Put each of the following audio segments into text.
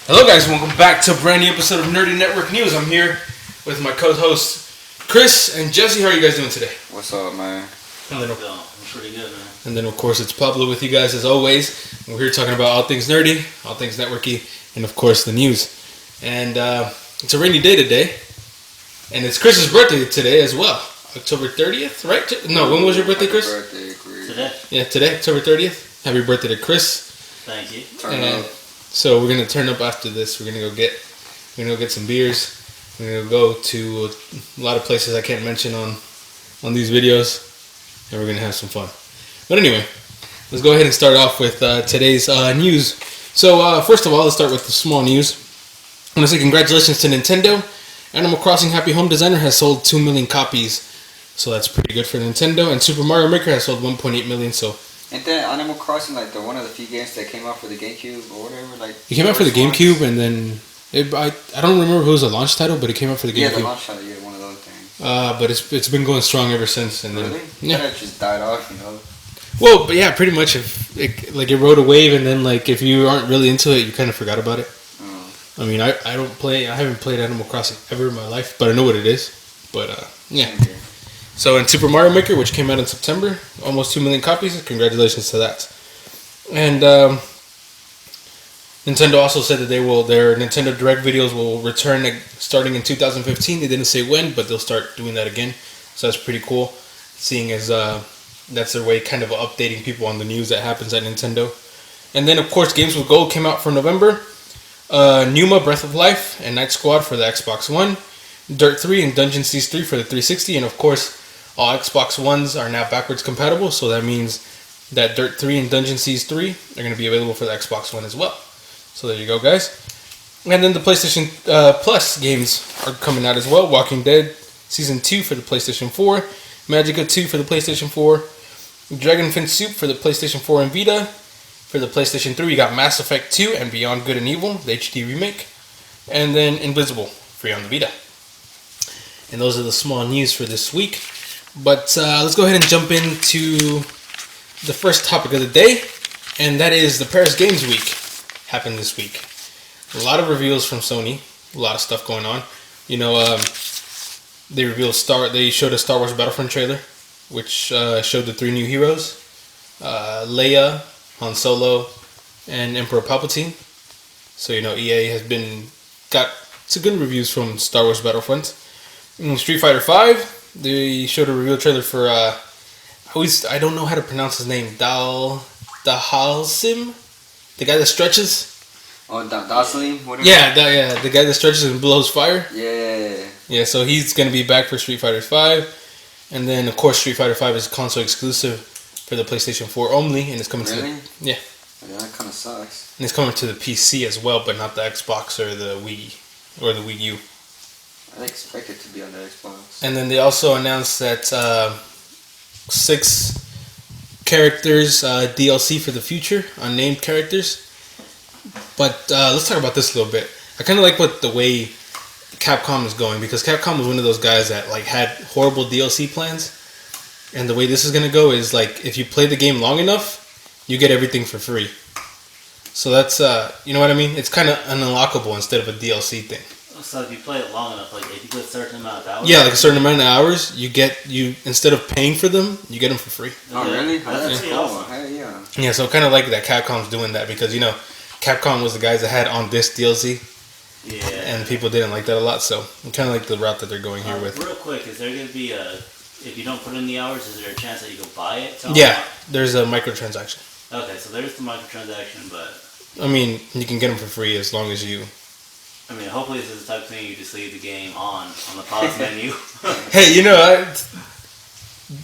Hello guys, welcome back to a brand new episode of Nerdy Network News. I'm here with my co-hosts Chris and Jesse. How are you guys doing today? What's up, man? I'm pretty good, man. And then of course it's Pablo with you guys as always. We're here talking about all things nerdy, all things networky, and of course the news. And it's a rainy day today, and it's Chris's birthday today as well. October 30th, right? No, when was your birthday, Chris? Today. Yeah, today, October 30th. Happy birthday to Chris. Thank you. Turn up. So we're gonna turn up after this. We're gonna go get some beers. We're gonna go to a lot of places I can't mention on these videos, and we're gonna have some fun. But anyway, let's go ahead and start off with today's news. So first of all, let's start with the small news. I want to say congratulations to Nintendo. Animal Crossing Happy Home Designer has sold 2 million copies, so that's pretty good for Nintendo. And Super Mario Maker has sold 1.8 million. So. Ain't that Animal Crossing like one of the few games that came out for the GameCube or whatever? Like it came out for the GameCube, and then I don't remember if it was a launch title, but it came out for the GameCube. Yeah, the launch title, yeah, one of those things. But it's been going strong ever since. And really? Then, yeah, it just died off, you know. Well, but yeah, pretty much. If it rode a wave, and then like if you aren't really into it, you kind of forgot about it. Oh. I mean, I haven't played Animal Crossing ever in my life, but I know what it is. But yeah. So in Super Mario Maker, which came out in September, almost 2 million copies. Congratulations to that. And Nintendo also said that their Nintendo Direct videos will return starting in 2015. They didn't say when, but they'll start doing that again. So that's pretty cool, seeing as that's their way kind of updating people on the news that happens at Nintendo. And then of course, Games with Gold came out for November. Numa Breath of Life and Night Squad for the Xbox One. Dirt 3 and Dungeon Siege 3 for the 360, and of course, all Xbox Ones are now backwards compatible, so that means that Dirt 3 and Dungeon Siege 3 are going to be available for the Xbox One as well. So there you go, guys. And then the PlayStation Plus games are coming out as well. Walking Dead Season 2 for the PlayStation 4, Magicka 2 for the PlayStation 4, Dragonfin Soup for the PlayStation 4 and Vita. For the PlayStation 3, you got Mass Effect 2 and Beyond Good and Evil, the HD remake. And then Invisible, free on the Vita. And those are the small news for this week. But let's go ahead and jump into the first topic of the day, and that is the Paris Games Week. Happened this week. A lot of reveals from Sony, a lot of stuff going on. You know, they showed a Star Wars Battlefront trailer, which showed the 3 new heroes: Leia, Han Solo, and Emperor Palpatine. So you know, EA has got some good reviews from Star Wars Battlefront. Street Fighter 5. They showed a reveal trailer for I don't know how to pronounce his name. Dalsim, the guy that stretches. Oh, Dalsim, whatever. Yeah, the guy that stretches and blows fire. Yeah. Yeah, so he's gonna be back for Street Fighter 5, and then of course Street Fighter 5 is console exclusive for the PlayStation 4 only, and it's coming to Yeah, that kind of sucks. And it's coming to the PC as well, but not the Xbox or the Wii or the Wii U. I expect it to be on the Xbox. And then they also announced that 6 characters DLC for the future, unnamed characters. But let's talk about this a little bit. I kind of like the way Capcom is going, because Capcom was one of those guys that like had horrible DLC plans, and the way this is gonna go is like if you play the game long enough, you get everything for free. So that's you know what I mean? It's kind of unlockable instead of a DLC thing. So if you play it long enough, like if you play a certain amount of hours. Yeah, like a certain amount of hours, you instead of paying for them, you get them for free. Oh really? That's cool. awesome. Hell yeah. Yeah, so kind of like that Capcom's doing that, because you know Capcom was the guys that had on this DLC. Yeah. And people didn't like that a lot, so I kind of like the route that they're going here with. Real quick, is there going to be if you don't put in the hours, is there a chance that you can buy it? Yeah, there's a microtransaction. Okay, so there's the microtransaction, but I mean, you can get them for free as long as you. I mean, hopefully this is the type of thing you just leave the game on the pause menu. Hey, you know,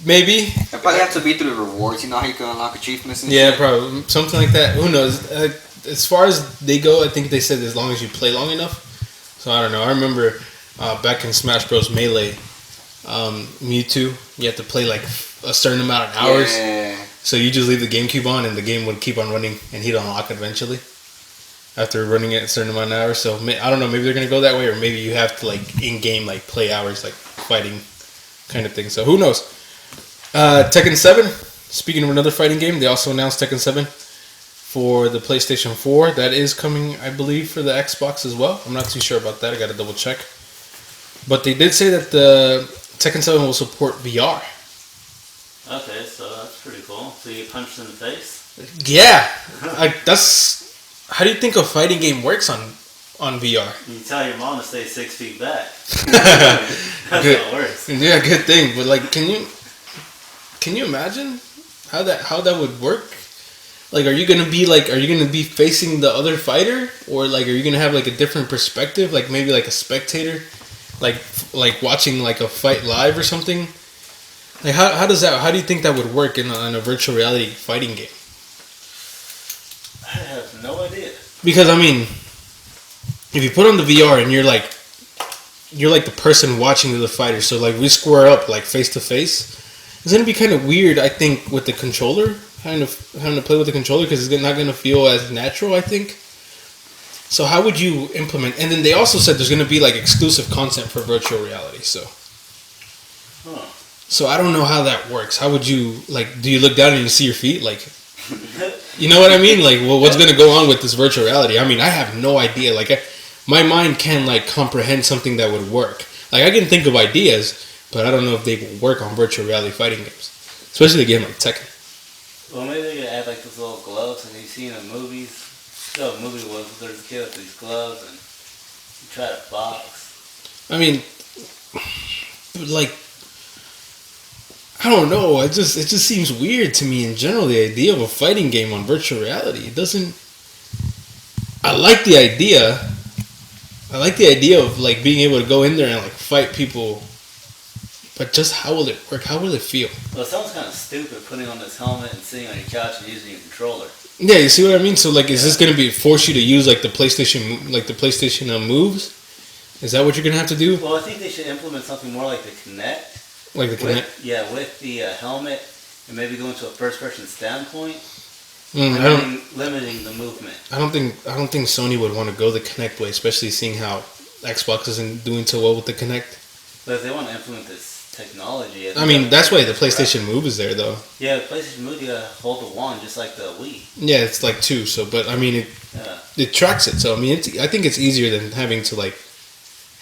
maybe. It probably have to be through the rewards. You know how you can unlock achievements and Yeah, shit? probably something like that. Who knows? As far as they go, I think they said as long as you play long enough. So I don't know. I remember back in Smash Bros. Melee, Mewtwo, you had to play like a certain amount of hours. Yeah. So you just leave the GameCube on, and the game would keep on running, and he'd unlock eventually after running it a certain amount of hours. So I don't know. Maybe they're gonna go that way, or maybe you have to like in game like play hours, like fighting kind of thing. So who knows? Tekken 7. Speaking of another fighting game, they also announced Tekken 7 for the PlayStation 4. That is coming, I believe, for the Xbox as well. I'm not too sure about that. I got to double check. But they did say that the Tekken 7 will support VR. Okay, so that's pretty cool. So you get punched in the face? Yeah, that's how do you think a fighting game works on VR? You tell your mom to stay 6 feet back. That's how it works. Yeah, good thing. But like, can you imagine how that would work? Like, are you gonna be facing the other fighter, or like, are you gonna have like a different perspective, like maybe like a spectator, like watching like a fight live or something? Like, how do you think that would work in a virtual reality fighting game? I have no idea. Because I mean, if you put on the VR and you're like the person watching the fighter, so like we square up like face to face, it's gonna be kind of weird. I think with the controller, having to play with the controller, because it's not gonna feel as natural, I think. So how would you implement? And then they also said there's gonna be like exclusive content for virtual reality. So I don't know how that works. How would you, like? Do you look down and you see your feet? Like, you know what I mean? Like, well, what's gonna go on with this virtual reality? I mean, I have no idea. Like, my mind can like comprehend something that would work. Like, I can think of ideas, but I don't know if they will work on virtual reality fighting games, especially a game like Tekken. Well, maybe they could add like those little gloves like you see in the movies. The movie was there's a kid with these gloves and you try to box. I mean, like, I don't know. It just seems weird to me in general. The idea of a fighting game on virtual reality. It doesn't. I like the idea. I like the idea of like being able to go in there and like fight people. But just how will it work? How will it feel? Well, it sounds kind of stupid putting on this helmet and sitting on your couch and using your controller. Yeah, you see what I mean. So like, is this going to be force you to use like the PlayStation moves? Is that what you're going to have to do? Well, I think they should implement something more like the Kinect. Like the Kinect? Yeah, with the helmet and maybe go into a first-person standpoint. Limiting the movement. I don't think Sony would want to go the Kinect way, especially seeing how Xbox isn't doing so well with the Kinect. But if they want to implement this technology, I mean, that's why the PlayStation Move is there, though. Yeah, the PlayStation Move, you gotta hold the wand just like the Wii. Yeah, it's like two. So, but I mean, it tracks it. So I mean, I think it's easier than having to like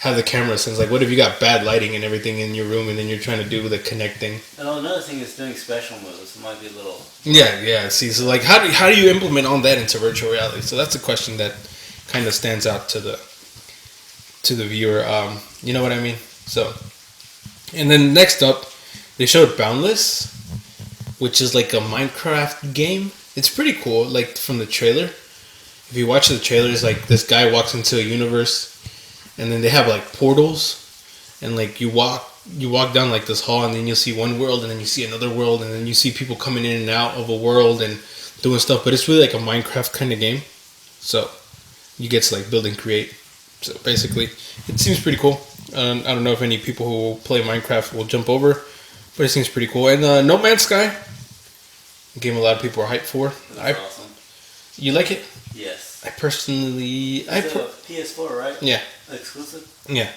have the camera sense. Like, what if you got bad lighting and everything in your room, and then you're trying to do the connecting? And another thing is doing special moves. It might be a little. Yeah. See, so like, how do you implement all that into virtual reality? So that's a question that kind of stands out to the viewer. You know what I mean? So, and then next up, they showed Boundless, which is like a Minecraft game. It's pretty cool. Like from the trailer, if you watch the trailer, it's like this guy walks into a universe. And then they have like portals, and like you walk down like this hall, and then you'll see one world, and then you see another world, and then you see people coming in and out of a world and doing stuff. But it's really like a Minecraft kind of game, so you get to like build and create. So basically, it seems pretty cool. I don't know if any people who play Minecraft will jump over, but it seems pretty cool. And No Man's Sky, a game a lot of people are hyped for. That's awesome. You like it? Yes. I personally, It's a PS4, right? Yeah. Exclusive? Yeah.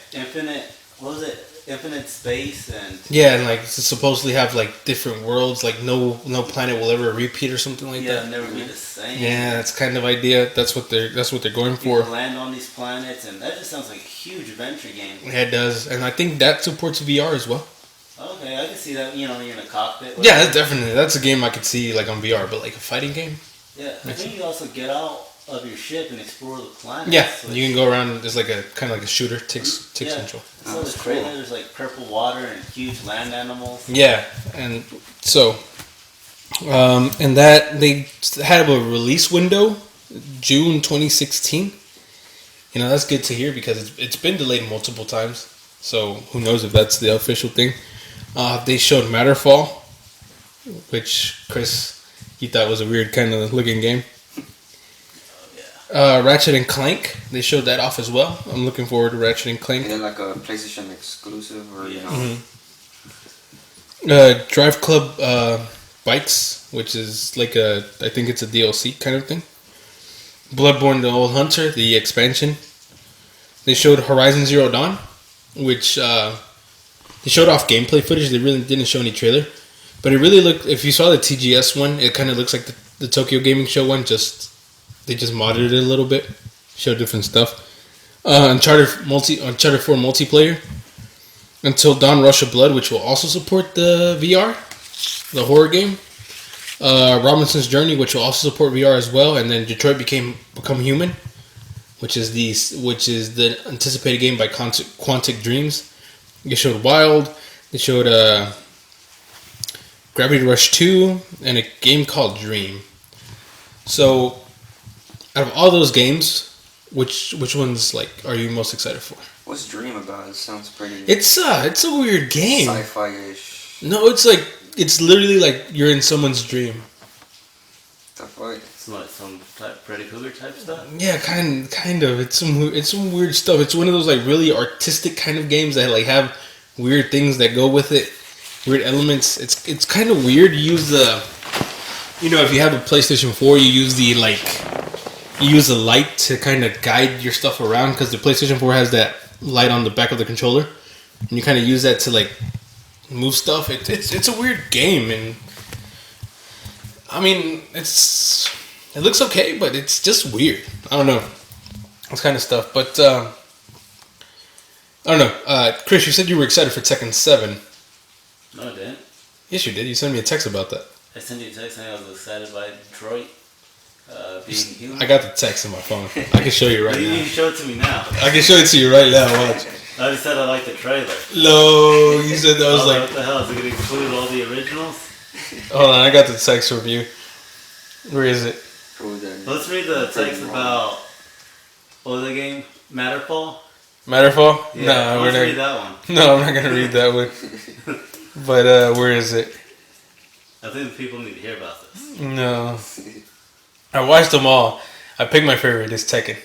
What was it? Infinite space and... Yeah, and like to supposedly have like different worlds, like no planet will ever repeat or something like that. Yeah, never be the same. Yeah, that's kind of idea. That's what they're going for. You can land on these planets, and that just sounds like a huge adventure game. Yeah, it does, and I think that supports VR as well. Okay, I can see that. You're in a cockpit. Yeah, that's a game I could see like on VR, but like a fighting game. Yeah, I think you also get out of your ship and explore the planet. Yeah, you can go around. There's like a kind of like a shooter, takes control. So the trailer, there's like purple water and huge land animals. Yeah, and so, and that they had a release window, June 2016. You know, that's good to hear because it's been delayed multiple times. So who knows if that's the official thing. They showed Matterfall, which Chris, he thought was a weird kind of looking game. Ratchet and Clank, they showed that off as well. I'm looking forward to Ratchet and Clank. Is it like a PlayStation exclusive or you know? Mm-hmm. Drive Club Bikes, which is like I think it's a DLC kind of thing. Bloodborne: The Old Hunter, the expansion. They showed Horizon Zero Dawn, which they showed off gameplay footage. They really didn't show any trailer, but it really looked. If you saw the TGS one, it kind of looks like the Tokyo Gaming Show one. They just modded it a little bit, showed different stuff. Uncharted 4 multiplayer. Until Dawn Rush of Blood, which will also support the VR, the horror game. Robinson's Journey, which will also support VR as well, and then Detroit Become Human, which is the anticipated game by Quantic Dreams. They showed Wild. They showed Gravity Rush 2 and a game called Dream. So, out of all those games, which ones are you most excited for? What's Dream about? It sounds pretty. It's a weird game. Sci-fi-ish. No, it's literally like you're in someone's dream. The fuck? It's like some type Freddy Krueger type stuff. Yeah, kind of. It's some weird stuff. It's one of those really artistic kind of games that have weird things that go with it, weird elements. It's kind of weird. You use the, if you have a PlayStation 4, you use the light to kind of guide your stuff around because the PlayStation 4 has that light on the back of the controller, and you kind of use that to move stuff. It's a weird game, and I mean it looks okay, but it's just weird. I don't know. This kind of stuff, but I don't know. Chris, you said you were excited for Tekken 7. No, I didn't. Yes, you did. You sent me a text about that. I sent you a text saying I was excited by Detroit being human. I got the text on my phone. I can show you right You now. can show it to me now. I can show it to you right now. Watch. I just said I liked the trailer. No, you said that was What the hell? Is it going to include all the originals? Hold on, I got the text from you. Where is it? Let's read the text about, what was the game? Matterfall? Matterfall? Yeah, No, let's read that one. No, I'm not gonna read that one. But where is it? I think the people need to hear about this. No, I watched them all. I picked my favorite. It's Tekken.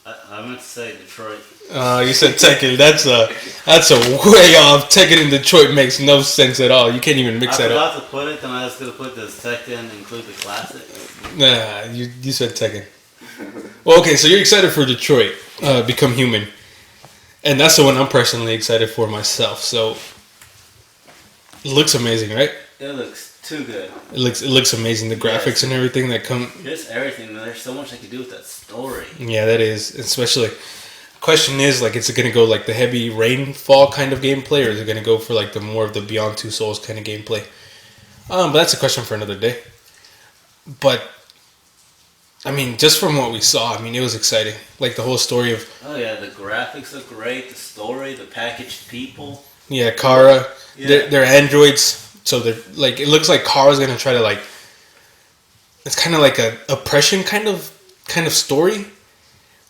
I meant to say Detroit. You said Tekken. That's a way off. Tekken in Detroit makes no sense at all. You can't even mix that up. I forgot to put it, then I was going to put this Tekken and include the classic. Nah, you said Tekken. Well, okay, so you're excited for Detroit, Become Human, and that's the one I'm personally excited for myself. So it looks amazing, right? It looks too good. It looks amazing. The graphics and everything that come. Just everything. There's so much I could do with that story. Yeah, that is. Especially, question is is it gonna go the heavy rainfall kind of gameplay, or is it gonna go for the more of the Beyond Two Souls kind of gameplay? But that's a question for another day. But I mean, just from what we saw, I mean, it was exciting. The whole story of. Oh yeah, the graphics look great. The story, the packaged people. Yeah, Kara. Yeah. They're androids. So they're it looks like Kara's gonna try to it's kind of like a oppression kind of story,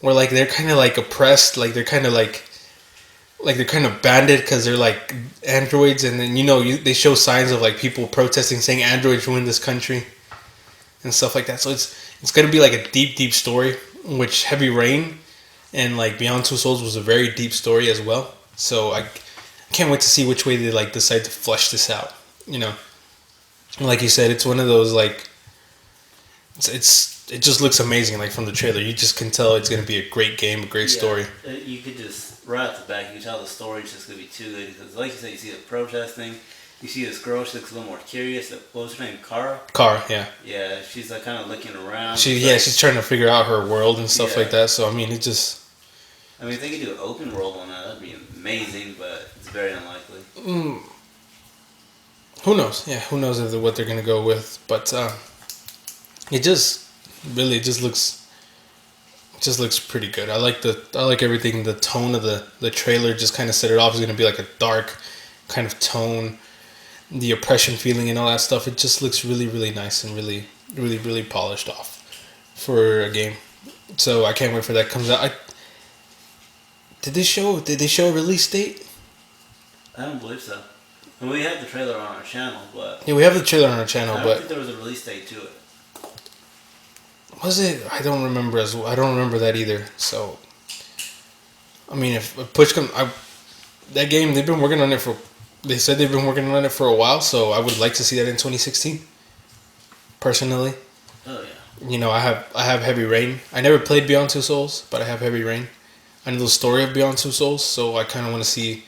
where they're kind of oppressed, they're kind of they're kind of banded because they're androids, and then they show signs of people protesting saying androids ruined this country and stuff like that. So it's gonna be a deep story, which Heavy Rain and Beyond Two Souls was a very deep story as well. So I can't wait to see which way they decide to flesh this out. Like you said, it's one of those it just looks amazing. From the trailer, you just can tell it's gonna be a great game, a great story. You could just right off the back, you can tell the story's just gonna be too good because, like you said, you see the protesting. You see this girl, she looks a little more curious. What was her name? Kara? Kara, yeah. Yeah, she's kind of looking around. She's trying to figure out her world and stuff like that. So I mean, it just. I mean, if they could do an open world on that, that'd be amazing. But it's very unlikely. Who knows? Yeah, who knows what they're gonna go with? But it just looks pretty good. I like everything. The tone of the trailer just kind of set it off. It's gonna be a dark kind of tone. The oppression feeling and all that stuff. It just looks really, really nice and really, really, really polished off for a game. So I can't wait for that comes out. Did they show a release date? I don't believe so. And we have the trailer on our channel, but Yeah, we have the trailer on our channel, I don't think there was a release date to it. Was it? I don't remember I don't remember that either. So I mean, if push comes, that game they've been working on it for. They said they've been working on it for a while, so I would like to see that in 2016. Personally. Oh yeah. I have Heavy Rain. I never played Beyond Two Souls, but I have Heavy Rain. I know the story of Beyond Two Souls, so I kind of want to see.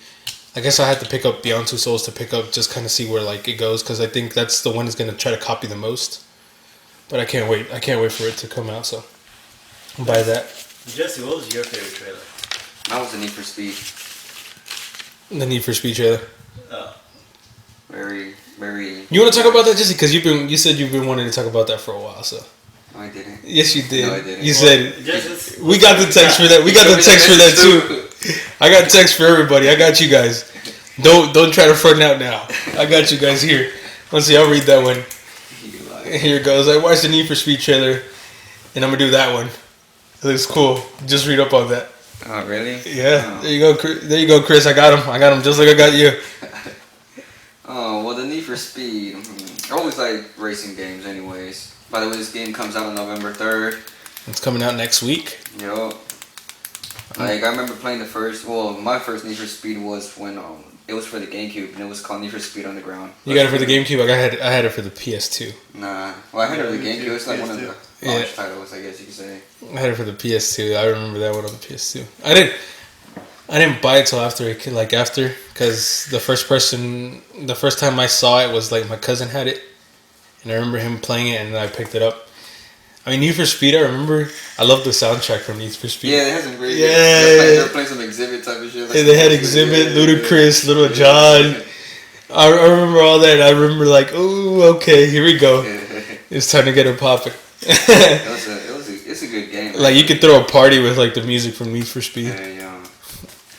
I guess I had to pick up Beyond Two Souls to pick up just kind of see where it goes, because I think that's the one that's gonna try to copy the most. But I can't wait. I can't wait for it to come out. So I'll buy that. Jesse, what was your favorite trailer? That was the Need for Speed. The Need for Speed trailer. Oh. Very, very. You want to talk about that, Jesse? Because you said you've been wanting to talk about that for a while. So No, I didn't. yes, you did. No, I didn't. You said Just, we got the text for that. We got the text for that too. I got text for everybody. I got you guys. Don't try to front out now. I got you guys here. Let's see. I'll read that one. Here it goes. I watched the Need for Speed trailer, and I'm gonna do that one. It looks cool. Just read up on that. Oh, really? Yeah. There you go. There you go, Chris. I got him just like I got you. Oh, well, the Need for Speed. I always like racing games, anyways. By the way, this game comes out on November 3rd. It's coming out next week. Yup. Like, I remember playing my first Need for Speed was when it was for the GameCube, and it was called Need for Speed Underground. You got it for the GameCube. I had it for the PS2. Nah. Well, I had it for the GameCube. It's like one of the launch Yeah. titles, I guess you could say. I had it for the PS2. I remember that one on the PS2. I didn't buy it till after because the first time I saw it was like my cousin had it, and I remember him playing it, and I picked it up. I mean, Need for Speed. I love the soundtrack from Need for Speed. Yeah, they had some great. Yeah, they were playing some Exhibit type of shit. Like they had Exhibit, Ludacris, Little John. I remember all that. And I remember like, oh, okay, here we go. It's time to get it popping. It's a good game. Like you could throw a party with like the music from Need for Speed. Yeah.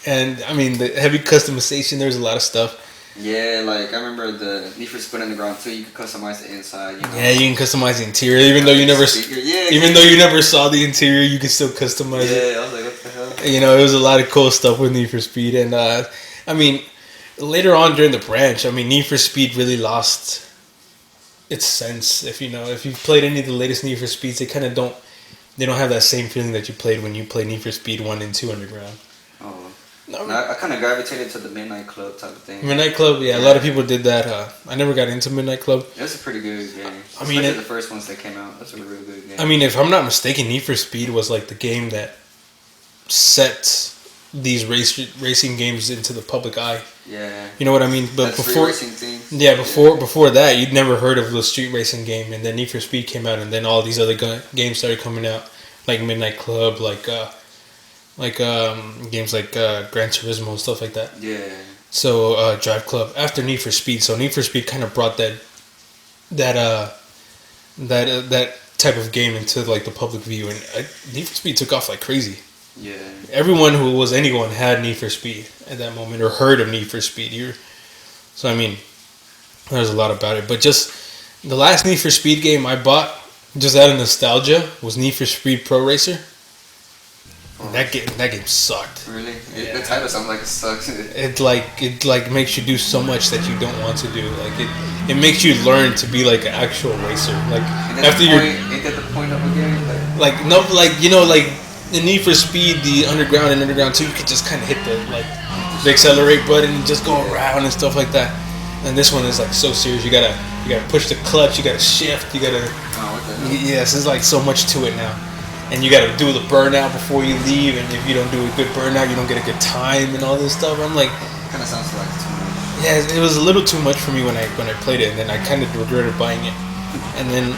And I mean, the heavy customization. There's a lot of stuff. Yeah, like I remember the Need for Speed Underground too. You could customize the inside. You know? Yeah, you can customize the interior, even though you never, though you never saw the interior, you can still customize it. Yeah, I was like, what the hell? You know, it was a lot of cool stuff with Need for Speed, and I mean, later on during the branch, I mean, Need for Speed really lost its sense. If you've played any of the latest Need for Speeds, they kind of don't have that same feeling that you played when you played Need for Speed 1 and 2 Underground. Oh. No, I kind of gravitated to the Midnight Club type of thing. Midnight Club, yeah, a lot of people did that. I never got into Midnight Club. It was a pretty good game. I mean, the first ones that came out, that's a really good game. I mean, if I'm not mistaken, Need for Speed was like the game that set these racing games into the public eye. Yeah. You know what I mean? But before before that, you'd never heard of the street racing game, and then Need for Speed came out, and then all these other games started coming out, like Midnight Club, like games like Gran Turismo and stuff like that. Yeah. So Drive Club after Need for Speed. So Need for Speed kind of brought that type of game into like the public view, and Need for Speed took off like crazy. Yeah. Everyone who was anyone had Need for Speed at that moment or heard of Need for Speed. So I mean, there's a lot about it. But just the last Need for Speed game I bought, just out of nostalgia, was Need for Speed Pro Racer. Oh. That game sucked. Really? Yeah. The title sounds like it sucks. It makes you do so much that you don't want to do. Like it makes you learn to be like an actual racer. Like after you're ain't that the point of a game? Like no, like the Need for Speed, the Underground and Underground 2, you could just kind of hit the accelerate button and just go around and stuff like that. And this one is like so serious. You gotta push the clutch. You gotta shift. You gotta. Oh, what the hell? Yes, there's like so much to it now. And you gotta do the burnout before you leave. And if you don't do a good burnout, you don't get a good time and all this stuff. I'm like, kind of sounds like too much. Yeah, it was a little too much for me when I played it, and then I kind of regretted buying it. And then,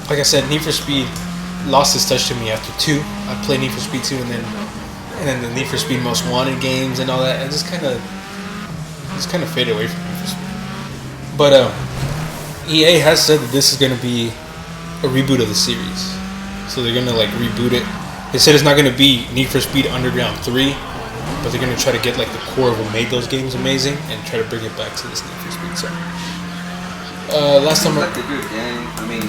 like I said, Need for Speed lost its touch to me after 2. I played Need for Speed 2, and then the Need for Speed Most Wanted games and all that. I just kind of faded away from Need for Speed. But EA has said that this is going to be a reboot of the series, so they're going to like reboot it. They said it's not going to be Need for Speed Underground 3, but they're going to try to get like the core of what made those games amazing and try to bring it back to this Need for Speed. So last time, like a good game. I mean,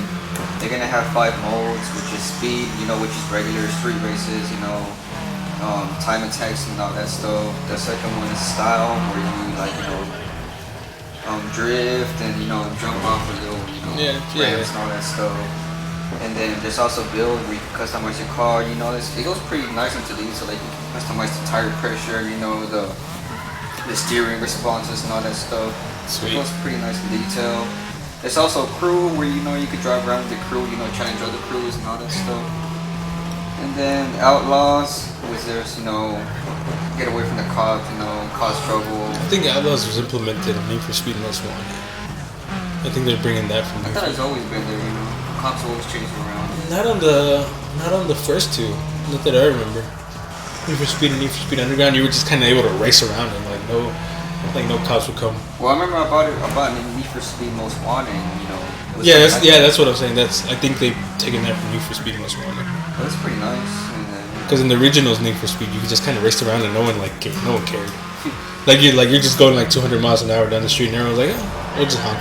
they're gonna have 5 modes, which is speed, which is regular street races, time attacks and all that stuff. The second one is style, where you drift and jump off a little ramps and all that stuff. And then there's also build where you can customize your car. It goes pretty nice into these, so like you can customize the tire pressure, the steering responses and all that stuff. Sweet. It goes pretty nice in detail. There's also crew where you could drive around with the crew, challenge other crews and all that stuff. And then Outlaws, which there's get away from the cops, cause trouble. I think Outlaws was implemented in Need for Speed Most Wanted. I think they're bringing that from. I thought it's always been there, consoles changed around. Not on the first two. Not that I remember. Need for Speed and Need for Speed Underground, you were just kind of able to race around and no cops would come. Well, I remember I bought Need for Speed Most Wanted. You know. That's what I'm saying. I think they've taken that from Need for Speed Most Wanted. That's pretty nice. Because in the originals Need for Speed, you could just kind of race around and no one cared. You're just going like 200 miles an hour down the street and everyone's like, oh, we'll just honk.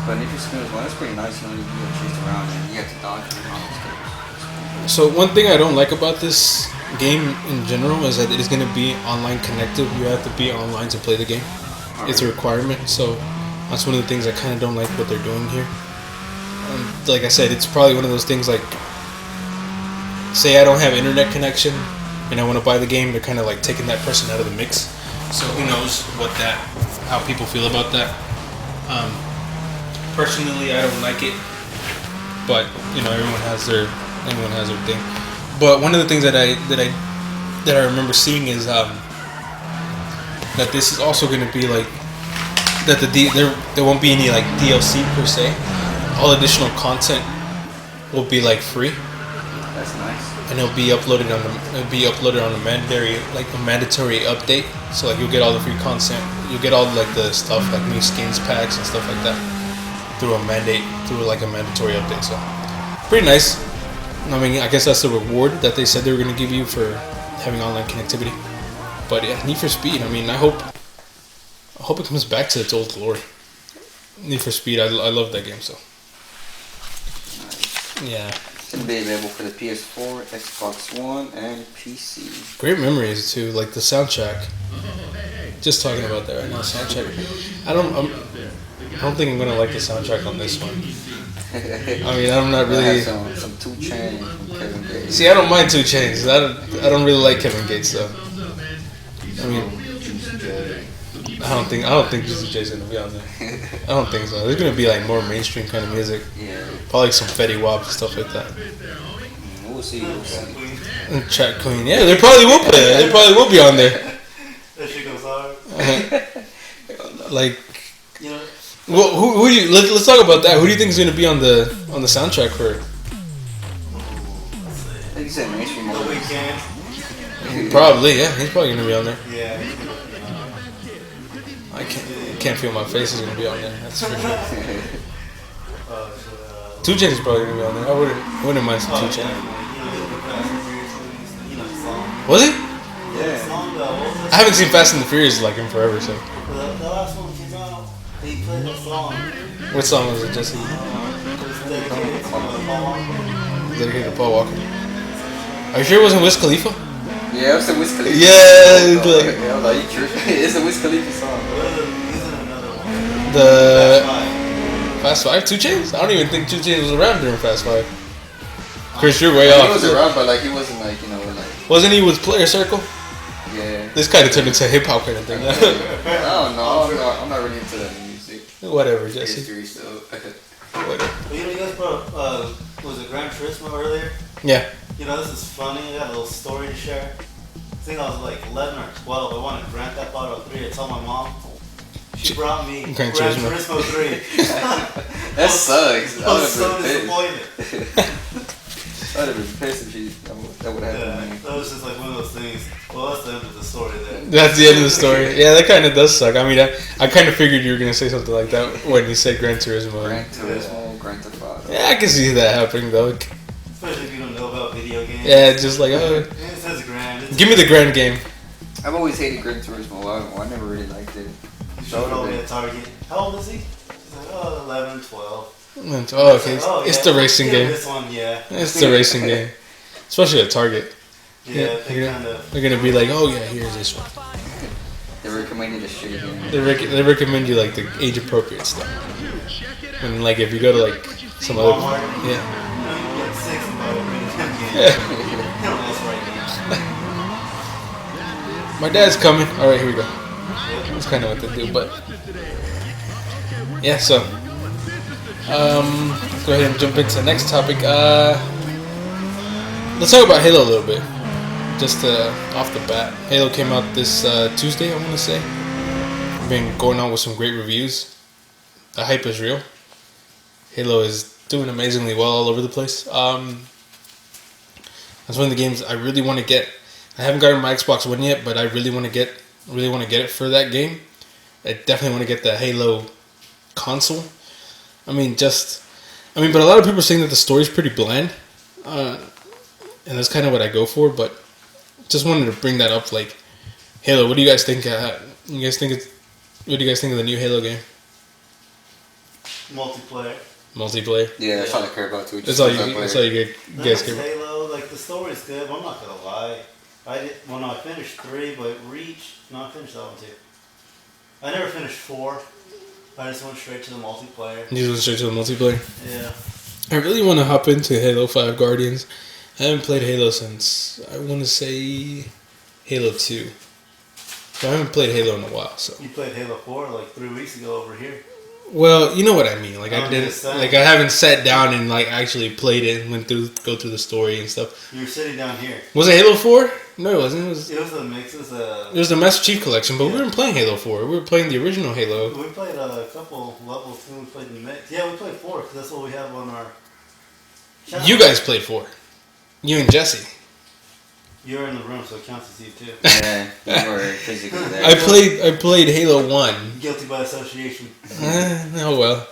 But Need for Speed Most Wanted is pretty nice. You know, you get chased around and you have to dodge and all those things. So one thing I don't like about this game in general is that it is going to be online connected. You have to be online to play the game. It's a requirement. So that's one of the things I kind of don't like what they're doing here. Like I said, it's probably one of those things like, say I don't have internet connection and I want to buy the game, they're kind of like taking that person out of the mix. So who knows how people feel about that. Personally, I don't like it, but everyone has their thing. But one of the things that I remember seeing is that this is also going to be like that there won't be any like DLC per se. All additional content will be like free. That's nice. And it'll be uploaded on a mandatory update. So like you'll get all the free content, you'll get all like the stuff like new skins packs and stuff like that through a mandatory update. So pretty nice. I mean, I guess that's the reward that they said they were going to give you for having online connectivity. But yeah, Need for Speed. I mean, I hope it comes back to its old glory. Need for Speed. I love that game. So Nice. yeah, It's going to be available for the PS4, Xbox One, and PC. great memories too. Like the soundtrack. Just talking about that right now. Soundtrack. I don't think I'm gonna like the soundtrack on this one. I mean, I'm not really. Some 2 Chainz from Kevin Gates. See, I don't mind 2 Chainz. I don't really like Kevin Gates though. I mean, I don't think Juicy J's gonna be on there. I don't think so. There's gonna be like more mainstream kind of music. Yeah. Probably like some Fetty Wap and stuff like that. We'll see. And Chat Queen, yeah, they probably will play it. They probably will be on there. That shit goes hard. Like, You know, well, who do you? Let's talk about that. Who do you think is gonna be on the soundtrack for it? I think you said mainstream The movies. Weeknd. Probably, yeah. He's probably gonna be on there. Yeah. I can't feel my face is gonna be on there. That's for sure. 2 Chainz is probably gonna be on there. I wouldn't mind some 2 Chainz. You know the song. Was he? Yeah. Song, what was I haven't seen Fast and the Furious like him forever. So, the last one came out? He played the song. what song was it, Jesse? It was dedicated to Paul Walker. Dedicated to Paul Walker. Are you sure it wasn't Wiz Khalifa? Yeah, it's the Wiz Khalifa. Yeah, song. like- Yeah, I was like, you tripping? It's the Wiz Khalifa song. Isn't another one? The Fast Five. Fast 5, 2 Chainz? I don't even think 2 Chainz was around during Fast 5. Chris, you're way He off. was around, but like he wasn't like Wasn't he with Player Circle? yeah. This kind of turned into a hip hop kind of thing. I don't know. I'm not really into that music. Whatever, Jesse. History still. Whatever. But you guys brought up, was it Gran Turismo earlier? Yeah. This is funny. I got a little story to share. I think I was like 11 or 12. I wanted Grand Theft Auto 3. I told my mom. She brought me Gran Gran Turismo. Turismo 3. That sucks. I was so disappointed. I'd have been pissed if that would have Yeah, happened to me. that was just like one of those things. Well, that's the end of the story there. That's the end of the story. Yeah, that kind of does suck. I mean, I kind of figured you were going to say something like that when you said Gran Turismo. Gran Turismo, Grand Theft Auto. Yeah, I can see that happening, though. Especially if you don't know about video games. Yeah, it's just like, It says Grand. give me the Grand game. I've always hated Gran Turismo. I never really liked it. You should call me a target. How old is he? He's like, 11, 12. Oh, okay. It's the racing game. This one, yeah. It's the racing game. Especially at Target. Yeah, they're kind of. gonna be like, oh yeah, here's this one. They recommended the shit again. They recommend you like the age appropriate stuff. And like if you go to like some other, Walmart. yeah, You get 6 and buy a video game. yeah. That's right now. My dad's coming. All right, here we go. That's kind of what they do, but yeah. So let's go ahead and jump into the next topic. Let's talk about Halo a little bit. Just off the bat, Halo came out this Tuesday, I want to say. Been going on with some great reviews. The hype is real. Halo is doing amazingly well all over the place. That's one of the games I really want to get. I haven't gotten my Xbox One yet, but I really want to get it for that game. I definitely want to get the Halo console. But a lot of people are saying that the story's pretty bland, and that's kind of what I go for. But just wanted to bring that up. Like Halo, what do you guys think? What do you guys think of the new Halo game? Multiplayer. Yeah, that's all I care about too. That's all you guys care about. Halo, like the story's good. I'm not gonna lie. I finished 3, but Reach. No, I finished that one too. I never finished 4. I just went straight to the multiplayer. You went straight to the multiplayer. Yeah. I really want to hop into Halo 5 Guardians. I haven't played Halo since, I want to say, Halo 2. So I haven't played Halo in a while. So. You played Halo 4 like 3 weeks ago over here. Well, you know what I mean. Like I haven't sat down and like actually played it and go through the story and stuff. You were sitting down here. Was it Halo 4? No, it wasn't. It was a mix. It was the Master Chief Collection, but we weren't playing Halo 4. We were playing the original Halo. We played a couple levels and we played the mix. Yeah, we played 4 because that's what we have on our channel. You guys played 4. You and Jesse. You were in the room, so it counts as you too. Yeah, you were physically there. I played Halo 1. Guilty by association. Oh well.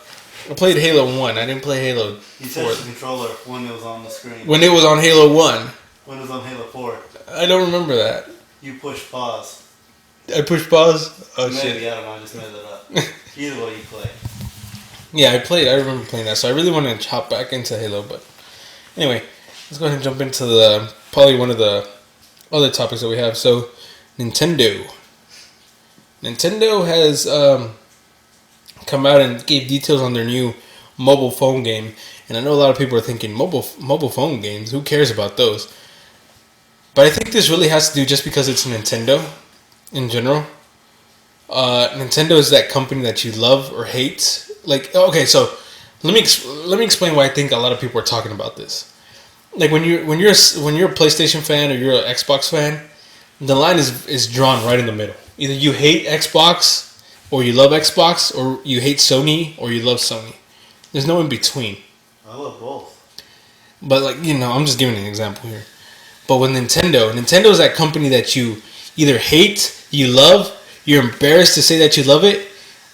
I played Halo 1. I didn't play Halo 4. You touched the controller when it was on the screen. When it was on Halo 1. When it was on Halo 4. I don't remember that. You pushed pause. I pushed pause? Oh, Maybe, shit. I don't know. I just made that up. Either way, you play. Yeah, I remember playing that. So I really want to hop back into Halo. But anyway, let's go ahead and jump into probably one of the other topics that we have. So, Nintendo. Nintendo has come out and gave details on their new mobile phone game. And I know a lot of people are thinking, mobile phone games, who cares about those? But I think this really has to do just because it's Nintendo in general. Nintendo is that company that you love or hate. Like, okay, so let me explain why I think a lot of people are talking about this. Like when you're a PlayStation fan or you're an Xbox fan, the line is drawn right in the middle. Either you hate Xbox or you love Xbox, or you hate Sony or you love Sony. There's no in between. I love both. But I'm just giving an example here. But with Nintendo is that company that you either hate, you love, you're embarrassed to say that you love it,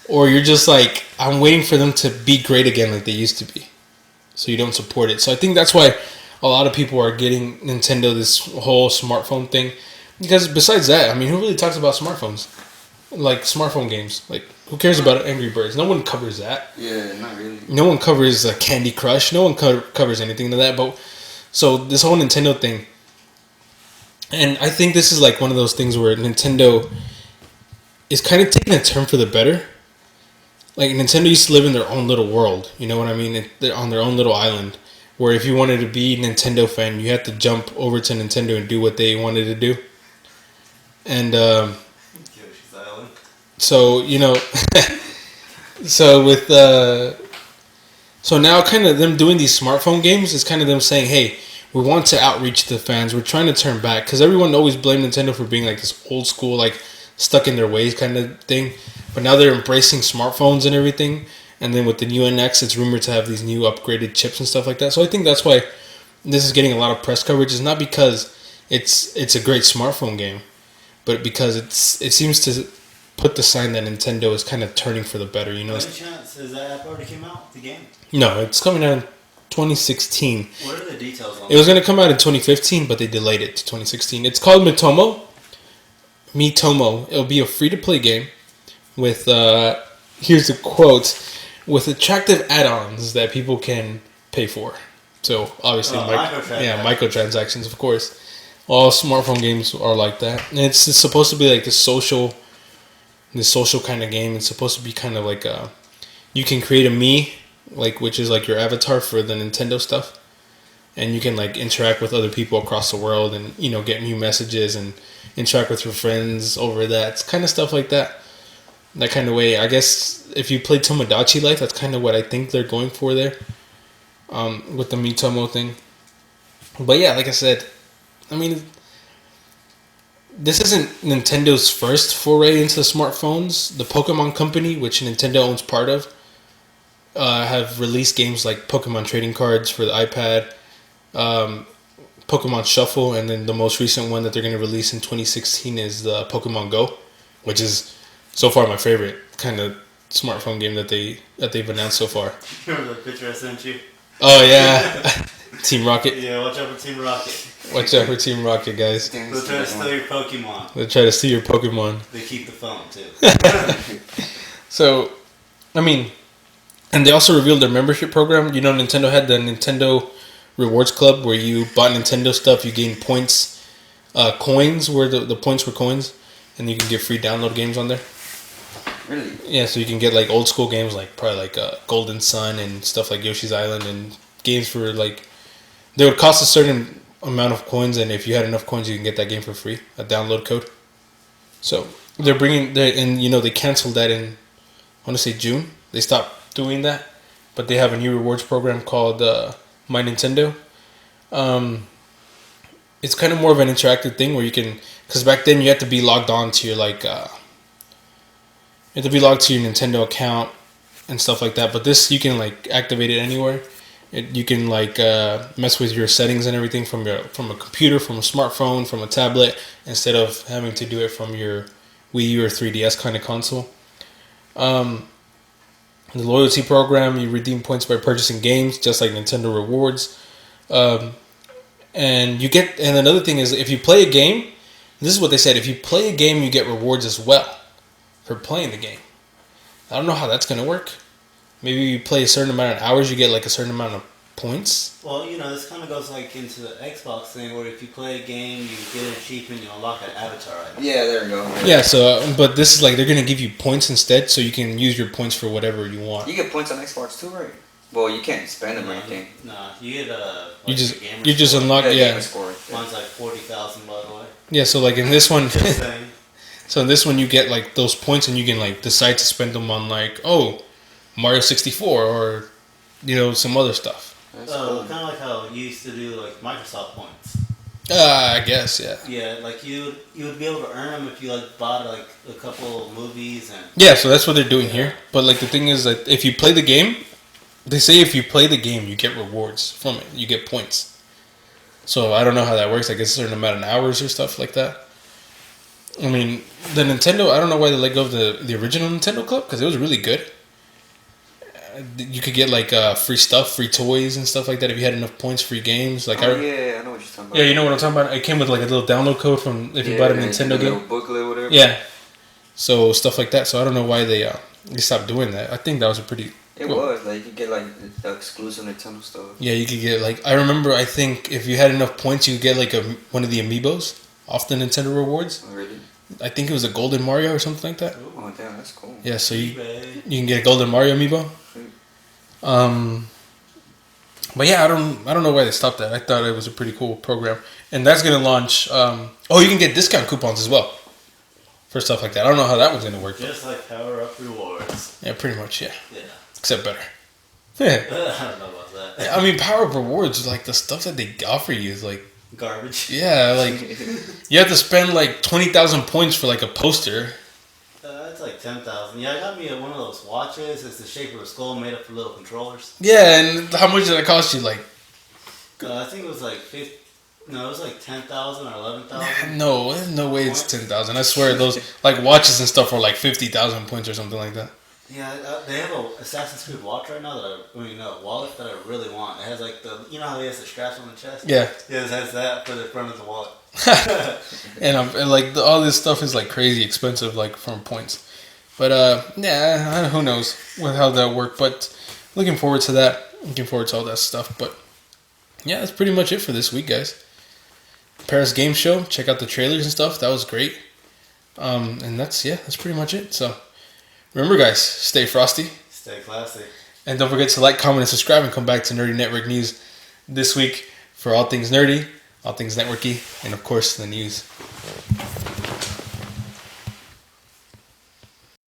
or you're just like, I'm waiting for them to be great again like they used to be. So you don't support it. So I think that's why a lot of people are getting Nintendo this whole smartphone thing. Because besides that, who really talks about smartphones? Like smartphone games. Like, who cares about Angry Birds? No one covers that. Yeah, not really. No one covers Candy Crush. No one covers anything to that. But so this whole Nintendo thing, and I think this is like one of those things where Nintendo is kind of taking a turn for the better. Like Nintendo used to live in their own little world. You know what I mean? They're on their own little island. Where if you wanted to be a Nintendo fan, you had to jump over to Nintendo and do what they wanted to do. And so so with so now kind of them doing these smartphone games is kind of them saying, hey, we want to outreach to the fans. We're trying to turn back because everyone always blamed Nintendo for being like this old school, like stuck in their ways kind of thing. But now they're embracing smartphones and everything. And then with the new NX, it's rumored to have these new upgraded chips and stuff like that. So I think that's why this is getting a lot of press coverage. It's not because it's a great smartphone game, but because it seems to put the sign that Nintendo is kind of turning for the better. You know. Any chance has that app already came out? The game? No, it's coming out in 2016. What are the details on it? It was going to come out in 2015, but they delayed it to 2016. It's called Miitomo. It'll be a free-to-play game with here's a quote. With attractive add-ons that people can pay for. So, obviously, microtransactions, of course. All smartphone games are like that. And it's supposed to be like this social kind of game. It's supposed to be kind of like you can create a me, which is like your avatar for the Nintendo stuff. And you can interact with other people across the world and, get new messages and interact with your friends over that. It's kind of stuff like that. That kind of way. I guess if you play Tomodachi Life, that's kind of what I think they're going for there. With the Miitomo thing. But yeah, like I said, this isn't Nintendo's first foray into smartphones. The Pokemon Company, which Nintendo owns part of, have released games like Pokemon trading cards for the iPad, Pokemon Shuffle, and then the most recent one that they're going to release in 2016 is the Pokemon Go, which is so far my favorite kind of smartphone game that they've announced so far. Remember the picture I sent you? Oh yeah, Team Rocket. Yeah, watch out for Team Rocket. Watch out for Team Rocket, guys. They'll try to steal your Pokemon. They'll try to steal your Pokemon. They keep the phone too. So, I mean, and they also revealed their membership program. You know, Nintendo had the Nintendo Rewards Club where you bought Nintendo stuff, you gained points, coins, where the points were coins, and you can get free download games on there. Really? Yeah, so you can get like old school games like probably like Golden Sun and stuff like Yoshi's Island and games for like, they would cost a certain amount of coins, and if you had enough coins you can get that game for free, a download code. So they're bringing that, and you know they canceled that in, I want to say June. They stopped doing that, but they have a new rewards program called My Nintendo. It's kind of more of an interactive thing where you can, because back then you had to be logged on to your like, you had to be logged to your Nintendo account and stuff like that. But this, you can like activate it anywhere. You can like mess with your settings and everything from a computer, from a smartphone, from a tablet, instead of having to do it from your Wii U or 3DS kind of console. The loyalty program, you redeem points by purchasing games, just like Nintendo Rewards. And you get, and another thing is, if you play a game, this is what they said: if you play a game, you get rewards as well for playing the game. I don't know how that's gonna work. Maybe you play a certain amount of hours, you get like a certain amount of points. Well, you know, this kind of goes like into the Xbox thing, where if you play a game, you get an achievement, you unlock an avatar item. Yeah, there we go. Yeah, so but this is like they're gonna give you points instead, so you can use your points for whatever you want. You get points on Xbox too, right? Well, you can't spend them or anything. Nah, you get like You just a gamer you just score. unlock Gamer score. Mine's like 40,000, by the way. yeah. So like in this one, Just saying. so in this one you get like those points, and you can like decide to spend them on like Mario 64 or some other stuff. That's cool. Kind of like how you used to do like Microsoft points. I guess yeah. Yeah, like you would be able to earn them if you like bought like a couple of movies and. Yeah, so that's what they're doing here. But like the thing is that if you play the game, they say if you play the game, you get rewards from it. You get points. So I don't know how that works. I guess a certain amount of hours or stuff like that. I mean, the Nintendo, I don't know why they let go of the original Nintendo Club, because it was really good. You could get like free stuff, free toys and stuff like that if you had enough points, free games. Like yeah, I know what you're talking about. Yeah, you know what I'm talking about? It came with like a little download code from if you bought a Nintendo game. Little booklet or whatever. Yeah. So stuff like that. So I don't know why they stopped doing that. I think that was a pretty... It was like you could get like the exclusive Nintendo stuff. Yeah, you could get like, I remember, I think if you had enough points, you could get like one of the amiibos off the Nintendo Rewards. Oh, really? I think it was a Golden Mario or something like that. Oh damn, that's cool. Yeah, so you can get a Golden Mario amiibo. But yeah, I don't know why they stopped that. I thought it was a pretty cool program, and that's gonna launch. You can get discount coupons as well for stuff like that. I don't know how that one's gonna work. Just like Power Up Rewards. Yeah, pretty much. Yeah. Yeah. Except better. I don't know about that. I mean, Power Up Rewards, like the stuff that they offer you is like Garbage. yeah, like you have to spend like 20,000 points for like a poster. It's like 10,000. Yeah, I got me one of those watches. It's the shape of a skull made up of little controllers. Yeah, and how much did it cost you? Like, I think it was like it was like 10,000 or 11,000. no, there's no way it's 10,000. I swear those like watches and stuff are like 50,000 points or something like that. Yeah, they have a Assassin's Creed watch right now wallet that I really want. It has like how he has the straps on the chest. Yeah. Yeah, it has that for the front of the wallet. and like all this stuff is like crazy expensive, like from points. But who knows how that work. But looking forward to that. Looking forward to all that stuff. But yeah, that's pretty much it for this week, guys. Paris Game Show. Check out the trailers and stuff. That was great. And that's pretty much it. So remember, guys, stay frosty. Stay classy. And don't forget to like, comment, and subscribe, and come back to Nerdy Network News this week for all things nerdy, all things networky, and of course the news.